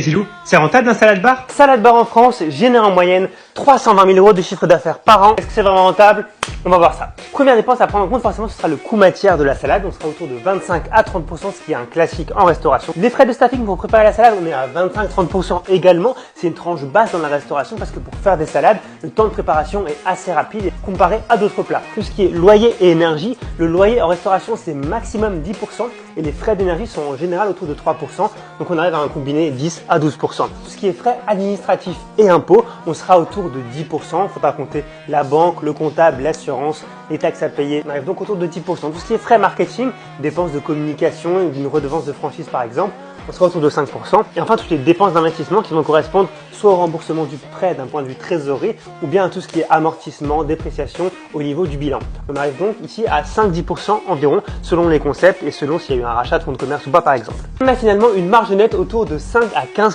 Zilou, c'est rentable un salade bar? Salade bar en France génère en moyenne 320 000 euros de chiffre d'affaires par an. Est-ce que c'est vraiment rentable? On va voir ça. Première dépense à prendre en compte, forcément, ce sera le coût matière de la salade. On sera autour de 25 à 30%, ce qui est un classique en restauration. Les frais de staffing pour préparer la salade, on est à 25-30% également. C'est une tranche basse dans la restauration parce que pour faire des salades, le temps de préparation est assez rapide comparé à d'autres plats. Tout ce qui est loyer et énergie, le loyer en restauration, c'est maximum 10% et les frais d'énergie sont en général autour de 3%. Donc on arrive à un combiné 10 à 12%. Tout ce qui est frais administratifs et impôts, on sera autour de 10%. Il ne faut pas compter la banque, le comptable, l'assurance, les taxes à payer. On arrive donc autour de 10%. Tout ce qui est frais marketing, dépenses de communication, d'une redevance de franchise par exemple, on sera autour de 5%. Et enfin, toutes les dépenses d'investissement qui vont correspondre soit au remboursement du prêt d'un point de vue trésorerie ou bien à tout ce qui est amortissement, dépréciation au niveau du bilan. On arrive donc ici à 5-10% environ selon les concepts et selon s'il y a eu un rachat de fonds de commerce ou pas par exemple. On a finalement une marge nette autour de 5 à 15%